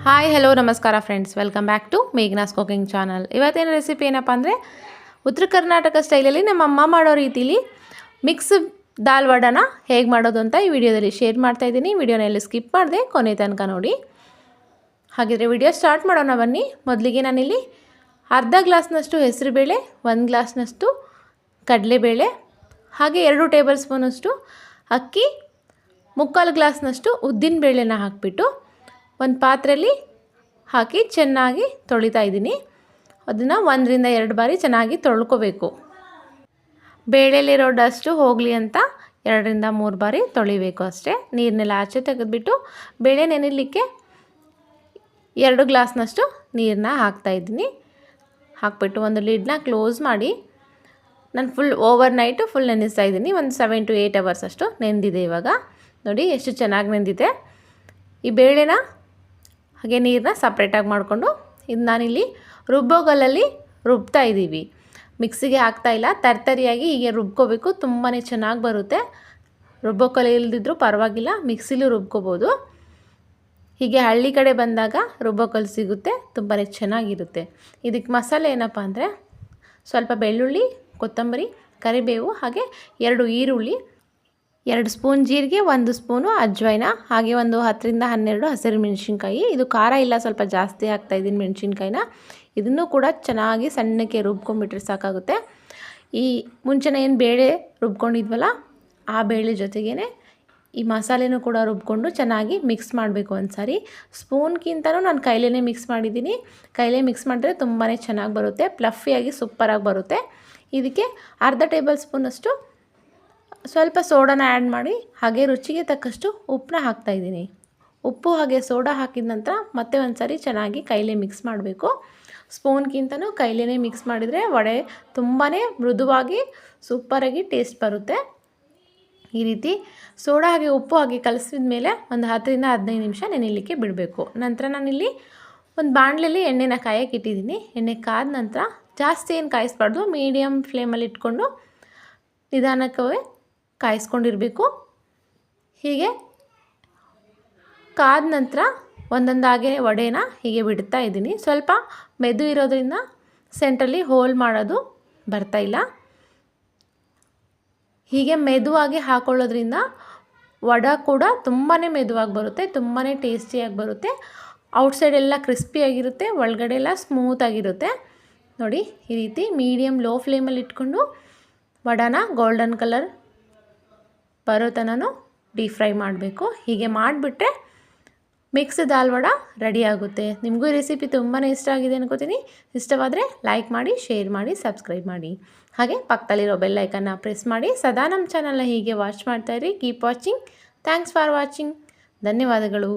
Hi hello ನಮಸ್ಕಾರ friends, welcome back to Meghana's cooking channel. ಇವತ್ತಿನ recipe ಏನಪ್ಪ ಅಂದರೆ ಉತ್ತರ ಕರ್ನಾಟಕ ಸ್ಟೈಲಲ್ಲಿ ನಮ್ಮ ಅಮ್ಮ ಮಾಡೋ ರೀತಿಲಿ ಮಿಕ್ಸ್ ದಾಲ್ ವಡಾನ ಹೇಗೆ ಮಾಡೋದು ಅಂತ ಈ ವಿಡಿಯೋದಲ್ಲಿ ಶೇರ್ ಮಾಡ್ತಾಯಿದ್ದೀನಿ. ವಿಡಿಯೋನ ಎಲ್ಲಿ ಸ್ಕಿಪ್ ಮಾಡಿದೆ ಕೊನೆ ತನಕ ನೋಡಿ. ಹಾಗಿದ್ರೆ ವಿಡಿಯೋ ಸ್ಟಾರ್ಟ್ ಮಾಡೋಣ ಬನ್ನಿ. ಮೊದಲಿಗೆ ನಾನಿಲ್ಲಿ ಅರ್ಧ ಗ್ಲಾಸ್ನಷ್ಟು ಹೆಸರುಬೇಳೆ, 1 ಗ್ಲಾಸ್ನಷ್ಟು ಕಡಲೆಬೇಳೆ, ಹಾಗೆ 2 ಟೇಬಲ್ ಸ್ಪೂನಷ್ಟು ಅಕ್ಕಿ, 3/4 ಗ್ಲಾಸ್ನಷ್ಟು ಉದ್ದಿನ ಬೇಳೆನ ಹಾಕಿಬಿಟ್ಟು ಒಂದು ಪಾತ್ರೆಯಲ್ಲಿ ಹಾಕಿ ಚೆನ್ನಾಗಿ ತೊಳಿತಾ ಇದ್ದೀನಿ. ಅದನ್ನು 1 ರಿಂದ 2 ಬಾರಿ ಚೆನ್ನಾಗಿ ತೊಳ್ಕೊಬೇಕು. ಬೇಳೆಲಿರೋ ಡಸ್ಟು ಹೋಗಲಿ ಅಂತ 2 ರಿಂದ 3 ಬಾರಿ ತೊಳಿಬೇಕು ಅಷ್ಟೇ. ನೀರನ್ನೆಲ್ಲ ಆಚೆ ತೆಗೆದುಬಿಟ್ಟು ಬೇಳೆ ನೆನೆಯಲಿಕ್ಕೆ 2 ಗ್ಲಾಸ್ನಷ್ಟು ನೀರನ್ನ ಹಾಕ್ತಾಯಿದ್ದೀನಿ. ಹಾಕ್ಬಿಟ್ಟು ಒಂದು ಲಿಡ್ನ ಕ್ಲೋಸ್ ಮಾಡಿ ನಾನು ಓವರ್ ನೈಟು ಫುಲ್ ನೆನೆಸ್ತಾ ಇದ್ದೀನಿ. ಒಂದು 7 to 8 ಅವರ್ಸ್ ಅಷ್ಟು ನೆಂದಿದೆ. ಇವಾಗ ನೋಡಿ ಎಷ್ಟು ಚೆನ್ನಾಗಿ ನೆಂದಿದೆ. ಈ ಬೇಳೆನ ಹಾಗೆ ನೀರನ್ನ ಸಪ್ರೇಟಾಗಿ ಮಾಡಿಕೊಂಡು ಇದು ನಾನಿಲ್ಲಿ ರುಬ್ಬೋಗಲ್ಲಲ್ಲಿ ರುಬ್ತಾ ಇದ್ದೀವಿ. ಮಿಕ್ಸಿಗೆ ಹಾಕ್ತಾಯಿಲ್ಲ, ತರ್ತರಿಯಾಗಿ ಹೀಗೆ ರುಬ್ಕೋಬೇಕು. ತುಂಬಾ ಚೆನ್ನಾಗಿ ಬರುತ್ತೆ. ರುಬ್ಬೋಕಲ್ಲಿ ಇಲ್ದಿದ್ರೂ ಪರವಾಗಿಲ್ಲ, ಮಿಕ್ಸಿಲೂ ರುಬ್ಕೋಬೋದು. ಹೀಗೆ ಹಳ್ಳಿ ಕಡೆ ಬಂದಾಗ ರುಬ್ಬೋಕಲ್ಲಿ ಸಿಗುತ್ತೆ, ತುಂಬಾ ಚೆನ್ನಾಗಿರುತ್ತೆ. ಇದಕ್ಕೆ ಮಸಾಲೆ ಏನಪ್ಪ ಅಂದರೆ ಸ್ವಲ್ಪ ಬೆಳ್ಳುಳ್ಳಿ, ಕೊತ್ತಂಬರಿ, ಕರಿಬೇವು, ಹಾಗೆ 2 ಈರುಳ್ಳಿ, 2 ಸ್ಪೂನ್ ಜೀರಿಗೆ, 1 ಸ್ಪೂನು ಅಜ್ವೈನ, ಹಾಗೆ ಒಂದು 10 ರಿಂದ 12 ಹಸಿರು ಮೆಣಸಿನ್ಕಾಯಿ. ಇದು ಖಾರ ಇಲ್ಲ, ಸ್ವಲ್ಪ ಜಾಸ್ತಿ ಹಾಕ್ತಾಯಿದ್ದೀನಿ ಮೆಣಸಿನ್ಕಾಯಿನ. ಇದನ್ನು ಕೂಡ ಚೆನ್ನಾಗಿ ಸಣ್ಣಕ್ಕೆ ರುಬ್ಕೊಂಡ್ಬಿಟ್ರೆ ಸಾಕಾಗುತ್ತೆ. ಈ ಮುಂಚೆನೇ ಏನು ಬೇಳೆ ರುಬ್ಕೊಂಡಿದ್ವಲ್ಲ ಆ ಬೇಳೆ ಜೊತೆಗೇ ಈ ಮಸಾಲೆನೂ ಕೂಡ ರುಬ್ಕೊಂಡು ಚೆನ್ನಾಗಿ ಮಿಕ್ಸ್ ಮಾಡಬೇಕು. ಒಂದು ಸಾರಿ ಸ್ಪೂನ್ಗಿಂತನೂ ನಾನು ಕೈಲೇ ಮಿಕ್ಸ್ ಮಾಡಿದ್ದೀನಿ. ಕೈಲೇ ಮಿಕ್ಸ್ ಮಾಡಿದ್ರೆ ತುಂಬಾ ಚೆನ್ನಾಗಿ ಬರುತ್ತೆ, ಪ್ಲಫಿಯಾಗಿ ಸೂಪರಾಗಿ ಬರುತ್ತೆ. ಇದಕ್ಕೆ ಅರ್ಧ ಟೇಬಲ್ ಸ್ಪೂನಷ್ಟು ಸ್ವಲ್ಪ ಸೋಡಾನ ಆ್ಯಡ್ ಮಾಡಿ ಹಾಗೆ ರುಚಿಗೆ ತಕ್ಕಷ್ಟು ಉಪ್ಪನ್ನ ಹಾಕ್ತಾಯಿದ್ದೀನಿ. ಉಪ್ಪು ಹಾಗೆ ಸೋಡಾ ಹಾಕಿದ ನಂತರ ಮತ್ತೆ ಒಂದು ಸಾರಿ ಚೆನ್ನಾಗಿ ಕೈಲೇ ಮಿಕ್ಸ್ ಮಾಡಬೇಕು. ಸ್ಪೂನ್ಗಿಂತನೂ ಕೈಲೇ ಮಿಕ್ಸ್ ಮಾಡಿದರೆ ವಡೆ ತುಂಬಾ ಮೃದುವಾಗಿ ಸೂಪರಾಗಿ ಟೇಸ್ಟ್ ಬರುತ್ತೆ. ಈ ರೀತಿ ಸೋಡಾ ಹಾಗೆ ಉಪ್ಪು ಹಾಗೆ ಕಲಸಿದ ಮೇಲೆ ಒಂದು 10 ರಿಂದ 15 ನಿಮಿಷ ನೆನೆಯಲಿಕ್ಕೆ ಬಿಡಬೇಕು. ನಂತರ ನಾನಿಲ್ಲಿ ಒಂದು ಬಾಣಲೆಯಲ್ಲಿ ಎಣ್ಣೆನ ಕಾಯಕ್ಕೆ ಇಟ್ಟಿದ್ದೀನಿ. ಎಣ್ಣೆ ಕಾದ ನಂತರ ಜಾಸ್ತಿ ಏನು ಕಾಯಿಸ್ಬಾರ್ದು, ಮೀಡಿಯಮ್ ಫ್ಲೇಮಲ್ಲಿ ಇಟ್ಕೊಂಡು ನಿಧಾನಕ್ಕೆ ಕಾಯಿಸ್ಕೊಂಡಿರಬೇಕು. ಹೀಗೆ ಕಾದ ನಂತರ ಒಂದೊಂದಾಗೆ ವಡೆನ ಹೀಗೆ ಬಿಡ್ತಾ ಇದ್ದೀನಿ. ಸ್ವಲ್ಪ ಮೆದು ಇರೋದ್ರಿಂದ ಸೆಂಟ್ರಲ್ಲಿ ಹೋಲ್ ಮಾಡೋದು ಬರ್ತಾಯಿಲ್ಲ. ಹೀಗೆ ಮೆದುವಾಗಿ ಹಾಕೊಳ್ಳೋದ್ರಿಂದ ವಡೆ ಕೂಡ ತುಂಬಾ ಮೆದುವಾಗಿ ಬರುತ್ತೆ, ತುಂಬಾ ಟೇಸ್ಟಿಯಾಗಿ ಬರುತ್ತೆ. ಔಟ್ಸೈಡ್ ಎಲ್ಲ ಕ್ರಿಸ್ಪಿಯಾಗಿರುತ್ತೆ, ಒಳಗಡೆ ಎಲ್ಲ ಸ್ಮೂತಾಗಿರುತ್ತೆ. ನೋಡಿ ಈ ರೀತಿ ಮೀಡಿಯಮ್ ಲೋ ಫ್ಲೇಮಲ್ಲಿ ಇಟ್ಕೊಂಡು ವಡೆನ ಗೋಲ್ಡನ್ ಕಲರ್ ಬರೋ ತನಕ ಡೀಪ್ ಫ್ರೈ ಮಾಡಬೇಕು. ಹೀಗೆ ಮಾಡಿಬಿಟ್ರೆ ಮಿಕ್ಸ್ ದಾಲ್ ವಡ ರೆಡಿ ಆಗುತ್ತೆ. ನಿಮಗೂ ಈ ರೆಸಿಪಿ ತುಂಬಾ ಇಷ್ಟ ಆಗಿದೆ ಅನ್ಕೋತೀನಿ. ಇಷ್ಟವಾದರೆ ಲೈಕ್ ಮಾಡಿ, ಶೇರ್ ಮಾಡಿ, ಸಬ್ಸ್ಕ್ರೈಬ್ ಮಾಡಿ, ಹಾಗೆ ಪಕ್ಕದಲ್ಲಿರೋ ಬೆಲ್ ಐಕನ್ನ ಪ್ರೆಸ್ ಮಾಡಿ. ಸದಾ ನಮ್ಮ ಚಾನಲ್ನ ಹೀಗೆ ವಾಚ್ ಮಾಡ್ತಾಯಿರಿ. Keep watching. Thanks for watching. ಧನ್ಯವಾದಗಳು.